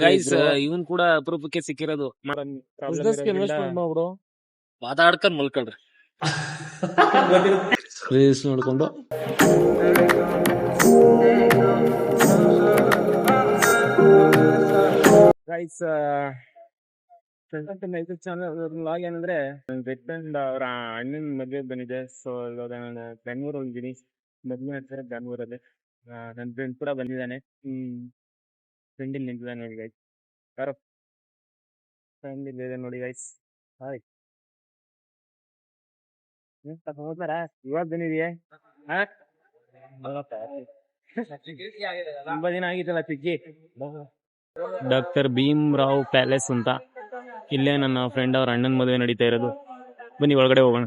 Guys ಇವನ್ ಕೂಡ ಅಪರೂಪಕ್ಕೆ ಸಿಕ್ಕಿರೋದು. ಬಿಸ್ನೆಸ್ಗೆ ಇನ್ವೆಸ್ಟ್ಮೆಂಟ್ ಮಾಡ್ಬಿಡು, ಮಾತಾಡ್ಕೊಂಡ್ ಮಲ್ಕೊಳ್ರಿ. ರೀಲ್ಸ್ ನೋಡ್ಕೊಂಡು ಗೈಸ್ ಚಾನಲ್ ಏನಂದ್ರೆ ರೆಡ್ ಅಂಡ್ ಅವ್ರ ಅಣ್ಣನ ಮದ್ವೆ ಬಂದಿದೆ. ಸೊ ಇವಾಗ ನಾನು ಬೆಂಗಳೂರು ಹೋಗಿದ್ದೀನಿ, ಮದ್ವೆ ಮಾಡ್ತಾರೆ ಬೆಂಗಳೂರಲ್ಲಿ. ನನ್ನ ಫ್ರೆಂಡ್ ಕೂಡ ಬಂದಿದ್ದಾನೆ. ಫ್ರೆಂಡ್ ಇಲ್ಲಿ ನಿಂತಿದ್ದಾನೆ ನೋಡಿ ಗೈಸ್. ಯಾರೋ ಫ್ರೆಂಡ್ ಇಲ್ಲಿದೆ ನೋಡಿ ಗೈಸ್. ಹಾಯ್, ಹೋಗ್ತಾರ ಇವಾಗ ಬಂದಿದೆಯೇ? ತುಂಬಾ ದಿನ ಆಗಿತ್ತಲ್ಲ ಚಿಕ್ಕಿ. ಡಾಕ್ಟರ್ ಭೀಮ್ ರಾವ್ ಪ್ಯಾಲೇಸ್ ಅಂತ ಇಲ್ಲೇ ನನ್ನ ಫ್ರೆಂಡ್ ಅವ್ರ ಅಣ್ಣನ ಮದುವೆ ನಡೀತಾ ಇರೋದು. ಬನ್ನಿ ಒಳಗಡೆ ಹೋಗೋಣ.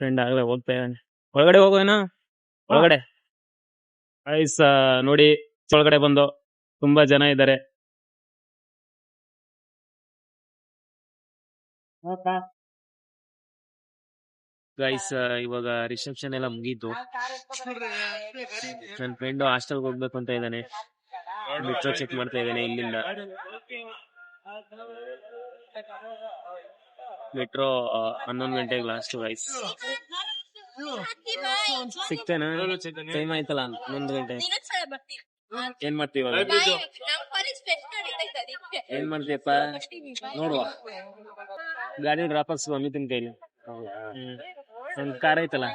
ಫ್ರೆಂಡ್ ಆಗಲೇ ಹೋಗ್ತಾ ಇದ್ದಾನೆ. ಒಳಗಡೆ ಹೋಗೋಣ. ಒಳಗಡೆ ಐಸ್ ನೋಡಿ, ಒಳಗಡೆ ಬಂದು ತುಂಬಾ ಜನ ಇದ್ದಾರೆ. ಗೈಸ್ ಇವಾಗ ರಿಸೆಪ್ಷನ್ ಎಲ್ಲ ಮುಗೀತು. ನನ್ನ ಫ್ರೆಂಡ್ ಹಾಸ್ಟೆಲ್ಗೆ ಹೋಗ್ಬೇಕು ಅಂತ ಇದ್ದಾನೆ. ಮೆಟ್ರೋ ಚೆಕ್ ಮಾಡ್ತಾ ಇದ್ದಾನೆ. ಇಲ್ಲಿಂದ ಮೆಟ್ರೋ 11 ಗಂಟೆಗೆ ಲಾಸ್ಟ್. ಗೈಸ್ ಸಿಗ್ತೇನಾ? ಟೈಮ್ ಆಯ್ತಲ್ಲ 11 ಗಂಟೆ. ಏನ್ ಮಾಡ್ತೀವ? ಏನ್ ಮಾಡ್ತೀಯಪ್ಪ? ನೋಡುವ ಗಾಡಿ ಡ್ರಾಪ್ ಹಾಕ್ಸುವ ಅಮಿತನ್ ಕೈಲಿ. ಒಂದ್ ಕಾರ್ ಐತಲ್ಲ,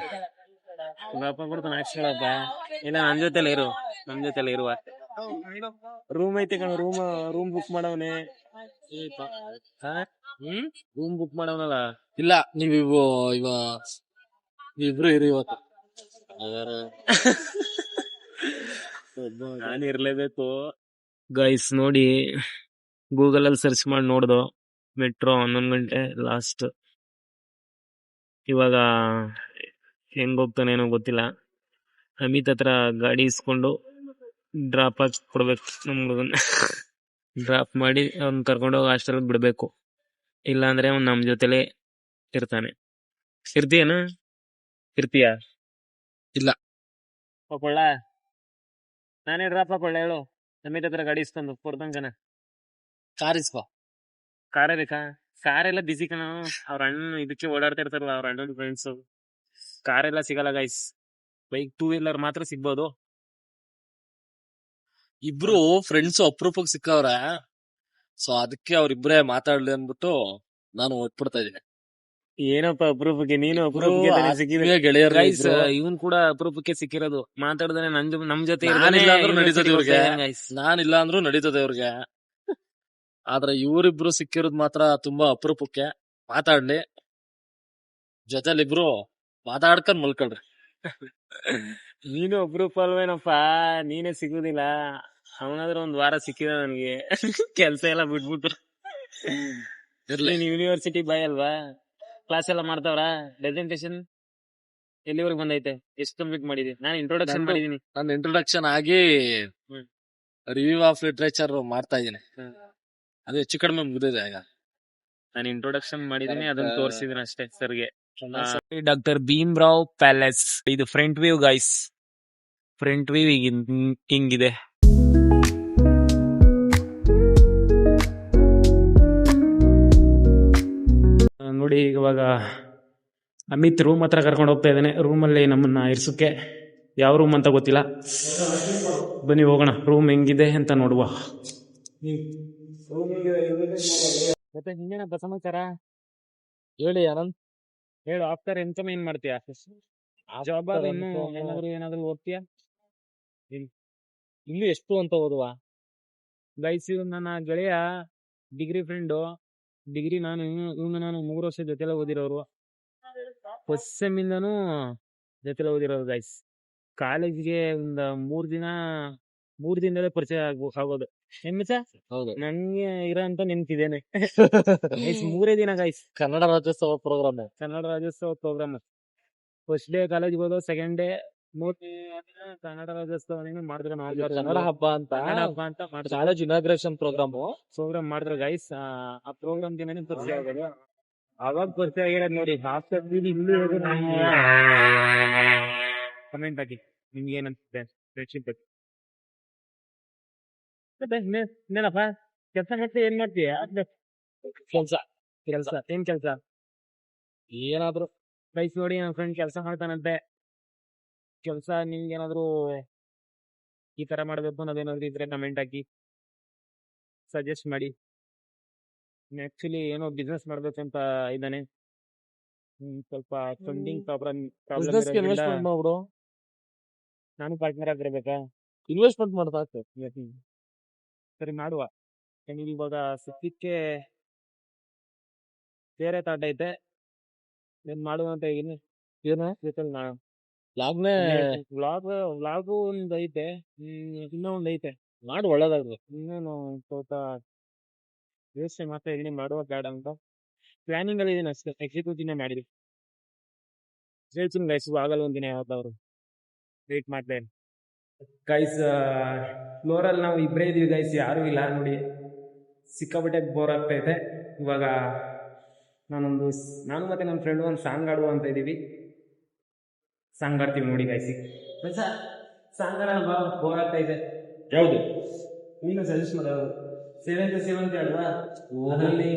ಡ್ರಾಪ್ ಹಾಕ್ಬಿಡ್ತಾನ, ಹಾಕ್ಸ್ಕೊಳಪ್ಪ. ಇಲ್ಲ ನಮ್ ಜೊತೆಲ್ಲ ಇರು, ನಮ್ ಜೊತೆಲ್ಲ ಇರುವ. ರೂಮ್ ಐತೆ ಕಣ, ರೂಮ್ ಬುಕ್ ಮಾಡವನೆ. ರೂಮ್ ಬುಕ್ ಮಾಡವನಲ್ಲ. ಇಲ್ಲ, ನೀವಿಬ್ರು ಇರಿ ಇವತ್ತು. ನಾನು ಇರ್ಲೇಬೇಕು. ಗೈಸ್ ನೋಡಿ, ಗೂಗಲ್ ಅಲ್ಲಿ ಸರ್ಚ್ ಮಾಡಿ ನೋಡ್ದು, ಮೆಟ್ರೋ 11 ಗಂಟೆ ಲಾಸ್ಟ್. ಇವಾಗ ಹೆಂಗ್ ಹೋಗ್ತಾನೇನೋ ಗೊತ್ತಿಲ್ಲ. ಅಮಿತ್ ಹತ್ರ ಗಾಡಿ ಇಸ್ಕೊಂಡು ಡ್ರಾಪ್ ಹಾಕಿ ಕೊಡ್ಬೇಕು ನಮ್ ಹುಡುಗನ್. ಡ್ರಾಪ್ ಮಾಡಿ ಅವ್ನ್ ಕರ್ಕೊಂಡೋಗಿ ಹಾಸ್ಟೆಲ್ ಬಿಡ್ಬೇಕು. ಇಲ್ಲ ಅಂದ್ರೆ ಅವ್ನ್ ನಮ್ ಜೊತೆಲೆ ಇರ್ತಾನೆ. ಇರ್ತೀಯನ? ಇರ್ತೀಯ? ಇಲ್ಲ ಹಾಕೊಳ್ಳ, ನಾನೇ ಡ್ರಾಪ್ ಹಾಕೊಳ್ಳ ಹೇಳು. ಅಮಿತ್ ಹತ್ರ ಗಾಡಿ ಇಸ್ಕೊಂಡು ಕೊಡ್ದಂಗನ. ಕಾರ್ ಇಸ್ಕೋ. ಕಾರೇ ಬೇಕಾ? ಕಾರೆಲ್ಲ ಬಿಸಿ ಕಣ. ಅವ್ರ ಅಣ್ಣ ಇದಕ್ಕೆ ಓಡಾಡ್ತಾ ಇರ್ತಾರಲ್ಲ ಅವ್ರ ಅಣ್ಣನ ಫ್ರೆಂಡ್ಸ್. ಕಾರೆಲ್ಲ ಸಿಗಲ್ಲ ಗೈಸ್. ಬೈಕ್ 2 ವೀಲರ್ ಮಾತ್ರ ಸಿಗ್ಬೋದು. ಇಬ್ರು ಫ್ರೆಂಡ್ಸ್ ಅಪರೂಪಕ್ಕೆ ಸಿಕ್ಕವ್ರ. ಸೊ ಅದಕ್ಕೆ ಅವ್ರಿಬ್ರೇ ಮಾತಾಡ್ಲಿ ಅಂದ್ಬಿಟ್ಟು ನಾನು ಒಟ್ಬಿಡ್ತಾ ಇದೀನಿ. ಏನಪ್ಪ ಅಪರೂಪಕ್ಕೆ? ನೀನು ಅಪರೂಪಕ್ಕೆ ಸಿಕ್ಕಿದ್ರೆ ಗೆಳೆಯರು. ಗೈಸ್ ಇವನ್ ಕೂಡ ಅಪರೂಪಕ್ಕೆ ಸಿಕ್ಕಿರೋದು. ಮಾತಾಡ್ದಾನೆ ನಮ್ ಜೊತೆ ನಾನಿಲ್ಲ ಅಂದ್ರೂ ನಡೀತದೆ ಇವ್ರಿಗೆ, ನಾನಿಲ್ಲ ಅಂದ್ರೂ ನಡೀತದೆ ಇವ್ರಿಗೆ. ಆದ್ರೆ ಇವರಿಬ್ರು ಸಿಕ್ಕಿರೋದು ಮಾತ್ರ ತುಂಬಾ ಅಪರೂಪಕ್ಕೆ. ಮಾತಾಡ್ಲಿ, ಜೊತೆಲಿಬ್ರು ಮಾತಾಡ್ಕೊಂಡ್ ಮಲ್ಕೊಳ್ರಿ. ನೀನು ಅಪರೂಪ ಅಲ್ವೇನಪ್ಪ, ನೀನೇ ಸಿಗುದಿಲ್ಲ. ಅವನಾದ್ರೂ ಒಂದ್ ವಾರ ಸಿಕ್ಕಿದ ನನ್ಗೆ. ಕೆಲ್ಸ ಎಲ್ಲ ಬಿಟ್ಬಿಟ್ಟು. ಯೂನಿವರ್ಸಿಟಿ ಬಾಯ್ ಅಲ್ವಾ? ಕ್ಲಾಸ್ ಎಲ್ಲ ಮಾಡ್ತಾವ್ರ? ಪ್ರೆಸೆಂಟೇಶನ್ ಎಲ್ಲಿವರೆಗೆ ಬಂದೈತೆ? ಎಷ್ಟು ಕಂಪ್ಲೀಟ್ ಮಾಡಿದೀನಿ? ನಾನು ಇಂಟ್ರೊಡಕ್ಷನ್ ಮಾಡಿದೀನಿ. ನಾನು ಇಂಟ್ರೊಡಕ್ಷನ್ ಆಗಿ ರಿವ್ಯೂ ಆಫ್ ಲಿಟ್ರೇಚರ್ ಮಾಡ್ತಾ ಇದೀನಿ. ಅದು ಹೆಚ್ಚು ಕಡಿಮೆ ಮುಗಿದಿದೆ ಈಗ. ನಾನು ಇಂಟ್ರೊಡಕ್ಷನ್ ಮಾಡಿದೀನಿ, ಅದನ್ನ ತೋರಿಸಿದೀನಿ ಅಷ್ಟೇ ಸರ್ಗೆ. Doctor Bhim Rao palace. ಇದು front view guys. Front view ಹಿಂಗಿದೆ. ನೋಡಿ ಇವಾಗ ಅಮಿತ್ ರೂಮ್ ಹತ್ರ ಕರ್ಕೊಂಡು ಹೋಗ್ತಾ ಇದ್ದಾನೆ. ರೂಮಲ್ಲಿ ನಮ್ಮನ್ನ ಇರ್ಸಕ್ಕೆ. ಯಾವ ರೂಮ್ ಅಂತ ಗೊತ್ತಿಲ್ಲ. ಬನ್ನಿ ಹೋಗೋಣ, ರೂಮ್ ಹೆಂಗಿದೆ ಅಂತ ನೋಡುವ. ಮತ್ತೆ ಹಿಂಗೇನಪ್ಪ ಸಮಾಚಾರ? ಹೇಳಿ ಆನಂದ್. ಹೇಳು. ಆಫ್ಟರ್ ಇನ್ಕಮ್ ಏನ್ ಮಾಡ್ತೀಯ? ಜಾಬ್ ಇನ್ನು ಏನಾದ್ರು ಓದ್ತೀಯ? ಇಲ್ಲಿ ಎಷ್ಟು ಅಂತ ಓದುವ? ಗೈಸ್ ನನ್ನ ಗೆಳೆಯ ಡಿಗ್ರಿ ಫ್ರೆಂಡು. ಡಿಗ್ರಿ ನಾನು 3 ವರ್ಷ ಜೊತೆಲ್ಲ ಓದಿರೋರು. ಫಸ್ಟ್ ಸೆಮ್ ಇಂದಾನು ಜೊತೆಲ್ಲ ಓದಿರೋರು ಗೈಸ್. ಕಾಲೇಜ್ಗೆ ಒಂದ್ 3 ದಿನದಲ್ಲೇ ಪರಿಚಯ ಆಗೋದು. ಹೌದು, ನನ್ಗೆ ಇರೋಂತ ನೆನ್ಪಿದ್ದೇನೆ. 3 ದಿನ guys. Kannada Rajyotsava program. First day college ಹೋದೋ, ಸೆಕೆಂಡ್ ಡೇ ಕನ್ನಡ ರಾಜ್ಯೋತ್ಸವ ಮಾಡಿದ್ರು. ಕನ್ನಡ ಹಬ್ಬ ಅಂತ ಕಾಲೇಜ್ ಇನಾಗ್ರೇಷನ್ ಪ್ರೋಗ್ರಾಮ್ ಮಾಡಿದ್ರು ಗೈಸ್. ಆ ಪ್ರೋಗ್ರಾಮ್ ದಿನ ಪರಿಚಯ ಆಗೋದು. ಅವಾಗ ಪರಿಚಯ ಆಗಿರೋದು ನೋಡಿ. ಕಮೆಂಟ್ ಹಾಕಿ ನಿಮ್ಗೆ ಏನಂತ ಫ್ರೆಂಡ್ಶಿಪ್ ಬಗ್ಗೆ. ಮತ್ತೆ ಇನ್ನೇನಪ್ಪ ಕೆಲಸ ಮಾಡ್ತಿ ಏನ್ ಮಾಡ್ತೀಯ? ಕೆಲ್ಸ ಕೆಲಸ ಏನ್ ಕೆಲಸ? ಏನಾದ್ರು ಗೈಸ್ ನೋಡಿ ನನ್ನ ಫ್ರೆಂಡ್ ಕೆಲಸ ಮಾಡ್ತಾನಂತೆ. ಕೆಲಸ ನಿಮ್ಗೇನಾದ್ರು ಈ ತರ ಮಾಡ್ಬೇಕು ಅನ್ನೋದೇನಾದ್ರು ಇದ್ರೆ ಕಮೆಂಟ್ ಹಾಕಿ, ಸಜೆಸ್ಟ್ ಮಾಡಿ. ಆಕ್ಚುಲಿ ಏನೋ ಬಿಸ್ನೆಸ್ ಮಾಡ್ಬೇಕಂತ ಇದ್ದಾನೆ. ಸ್ವಲ್ಪ ಫಂಡಿಂಗ್ ಪ್ರಾಬ್ಲಮ್ ಬಿಸ್ನೆಸ್ ಇರೋದ್ರಿಂದ ಇನ್ವೆಸ್ಟ್ಮೆಂಟ್ ಮಾಡ್ಬಿಡು. ನಾನು ಪಾರ್ಟ್ನರ್ ಆಗಿರ್ಬೇಕಾ? ಇನ್ವೆಸ್ಟ್ಮೆಂಟ್ ಮಾಡ್ತಾ ಸರಿ ಮಾಡುವ. ನನಗೆ ಇವಾಗ ಸದ್ಯಕ್ಕೆ ಬೇರೆ ತಾಟ ಐತೆ, ನಾನು ಮಾಡುವಂತ ಇದೀನಿ. ಏನು ಲಾಗ್ನೇ ವ್ಲಾಗು ಒಂದ್ ಐತೆ, ಇನ್ನೂ ಒಂದ್ ಐತೆ. ಮಾಡಿ ಒಳ್ಳೇದಾಗ್ತದೆ. ಇನ್ನೇನು ಸ್ವಲ್ಪ ಯೋಚನೆ ಮಾಡ್ತಾ ಇದೀನಿ ಮಾಡುವ ಬೇಡ ಅಂತ. ಪ್ಲಾನಿಂಗ್ ಅಲ್ಲಿ ಇದೀನಿ ಅಷ್ಟೇ, ಎಕ್ಸಿಕ್ಯೂಟಿವ್ ಮಾಡಿದ್ವಿ. ಹೇಳ್ತೀನಿ ಗೈಸ್, ಆಗಲ್ಲ ಒಂದಿನ ಯಾವ್ದಾದ್ರು ವೇಟ್ ಮಾಡ್ತಾ ಇದ್ದೀನಿ ಗೈಸ್. ಫ್ಲೋರಲ್ಲಿ ನಾವು ಇಬ್ಬರೇ ಇದೀವಿ ಗೈಸ್, ಯಾರೂ ಇಲ್ಲ ನೋಡಿ. ಸಿಕ್ಕಾಪಟ್ಟೆ ಬೋರ್ ಆಗ್ತಾ ಇದೆ. ಇವಾಗ ನಾನು ಮತ್ತೆ ನನ್ನ ಫ್ರೆಂಡ್ ಒಂದು ಸಾಂಗ್ ಆಡುವ ಅಂತ ಇದ್ದೀವಿ. ಸಾಂಗ್ ಆಡ್ತೀವಿ ನೋಡಿ ಗೈಸ್. ಸಾಂಗ್ ಆಡೋಣ, ಬೋರ್ ಆಗ್ತಾ ಇದೆ. ಯಾವುದು ನೀನು ಸಜೆಸ್ಟ್ ಮಾಡೋದು? ಸೇವಂತಿ ಅಲ್ವಾ, ಅದರಲ್ಲಿ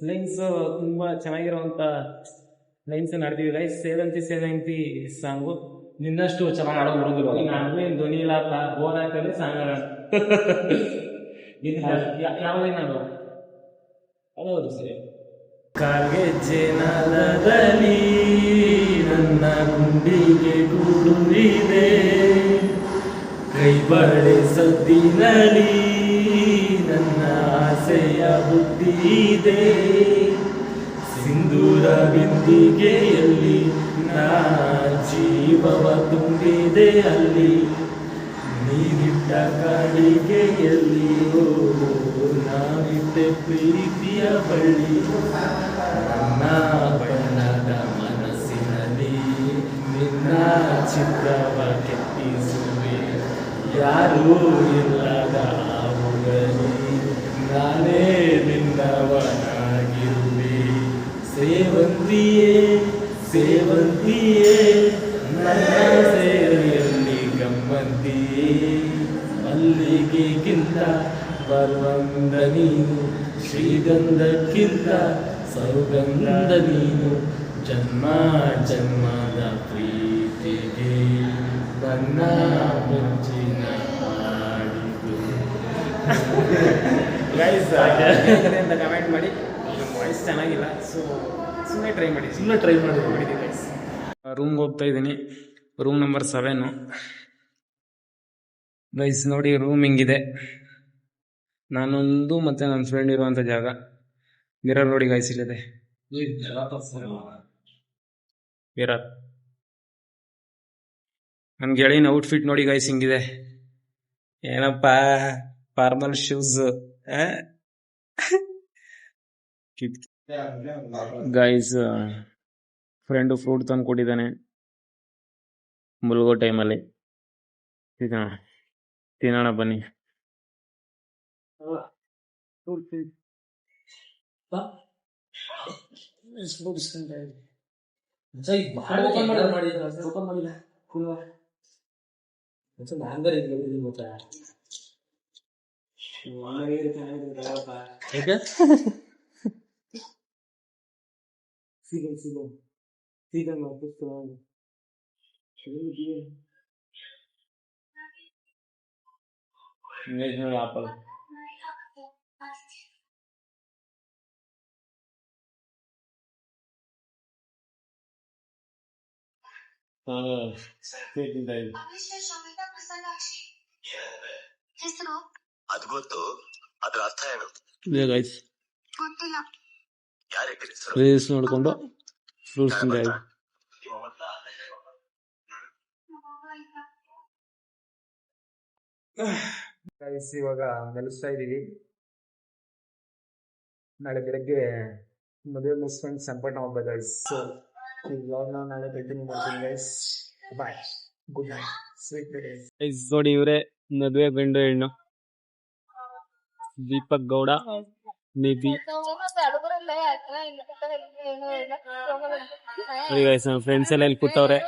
ಲೈನ್ಸ್ ತುಂಬಾ ಚೆನ್ನಾಗಿರುವಂತ ಲೈನ್ಸ್ ಆಡ್ತೀವಿ ಗೈಸ್. ಸೇವಂತಿ ಸಾಂಗು. ನಿನ್ನಷ್ಟು ಚೆನ್ನಾಗಿ ಆಡೋ ಹುಡುಗರು ನಾವೇನು ಧ್ವನಿ ಇಲ್ಲಪ್ಪ, ಬೋರ್ ಆಗ್ತದೆ ಸಾಂಗ್ ಆಡೋಣ. ಯಾವ ಲೈನ್ ಆಡುವ? ಹೌದು ಸರಿ. ಕಾಲ್ಗೆಜ್ಜೆ ನಾದದಲ್ಲಿ ನನ್ನ ಗುಂಡಿಗೆ ಗೂಡು ಇದೆ, ಕೈ ಬಳೆ ಸದ್ದಿನಲ್ಲಿ ನನ್ನ ಆಸೆಯ ಬುದ್ಧಿ ಇದೆ, ಸಿಂಧೂರ ಬಿಂದಿಗೆಯಲ್ಲಿ ನಾ ಜೀವವ ತುಂಬಿದೆ ಅಲ್ಲಿ, ನೀರಿಟ್ಟ ಕಾಡಿಗೆಯಲ್ಲಿ ನಾವಿಟ್ಟೆ ಪ್ರೀತಿಯ ಬಳ್ಳಿ, ನನ್ನ ಬಣ್ಣದ ಮನಸ್ಸಿನಲ್ಲಿ ನಿನ್ನ ಚಿತ್ರವ ಕೆತ್ತಿಸುವೆ, ಯಾರೂ ಇಲ್ಲದ ಆವುಗಲಿ ನಾನೇ ನಿನ್ನವನಾಗಿರುವೆ, ಸೇವಂತಿಯೇ ನನ್ನ ಸೇರಿಯಲ್ಲಿ ಗಮ್ಮಂತಿಯೇ, ಮಲ್ಲಿಗೆಗಿಂತ ಬರುವಂದ ನೀನು, ಶ್ರೀಗಂಧಕ್ಕಿಂತ ಸೌಗಂಧ ನೀನು, ಜನ್ಮ ಜನ್ಮದ ಪ್ರೀತಿಗೆ ನನ್ನ ಮೆಚ್ಚಿನ ಹಾಡಿದು. ಗೈಸ್ ಅಂತ ಕಮೆಂಟ್ ಮಾಡಿ. ವಾಯ್ಸ್ ಚೆನ್ನಾಗಿಲ್ಲ, ಸುಮ್ಮನೆ ಟ್ರೈ ಮಾಡಿದ್ದೀನಿ ಗೈಸ್. ರೂಮ್ಗೆ ಹೋಗ್ತಾ ಇದ್ದೀನಿ, ರೂಮ್ ನಂಬರ್ 7 ಗೈಸ್. ನೋಡಿ ರೂಮ್ ಹಿಂಗಿದೆ, ನಾನೊಂದು ಮತ್ತೆ ನನ್ನ ಫ್ರೆಂಡ್ ಇರುವಂತ ಜಾಗ. ಮಿರರ್ ನೋಡಿ ಗೈಸ್, ಇಲ್ಲಿದೆ ಮಿರರ್. ನನ್ ಗೆಳೆಯನ ಔಟ್ಫಿಟ್ ನೋಡಿ ಗೈಸ್, ಹಿಂಗಿದೆ. ಏನಪ್ಪಾ formal shoes guys. Friend fruit ತಂದು ಕೊಟ್ಟಿದ್ದಾನೆ ಮುಲ್ಗೋ ಟೈಮಲ್ಲಿ. ತಿನ್ನೋಣ ಬನ್ನಿ. ಆಪಲ್ ಅದು ಗೊತ್ತು, ಅದ್ರ ಅರ್ಥ ಏನು? ಗೈಸ್ ರೀಲ್ಸ್ ನೋಡ್ಕೊಂಡು ಫ್ರೂಟ್ಸ್ ತಿಂದ ಗೈಸ್. ಇವಾಗ ನೆಲೆಸ್ತಾ ಇದೀವಿ. ನಾಳೆ ಬೆಳಗ್ಗೆ ಮದುವೆ ಮುಗಿಸ್ಕೊಂಡು ಸಂಪಟ ಹೋಗ್ಬೇಕು ಗೈಸ್. ಸೊ ಈ ವ್ಲಾಗ್ನ ನಾಳೆ ಕಂಟಿನ್ಯೂ ಮಾಡ್ತೀನಿ guys. Bye, good night, sweet dreams. Guys ನೋಡಿ, ಇವರೇ ಮದುವೆ ಗಂಡು ಹೆಣ್ಣು, ದೀಪಕ್ ಗೌಡ, ನಿಧಿ. ನೋಡಿ ಗೈಸ್, ನಮ್ಮ ಫ್ರೆಂಡ್ಸ್ ಎಲ್ಲ ಇಲ್ಲಿ ಕೂತವ್ರೆ.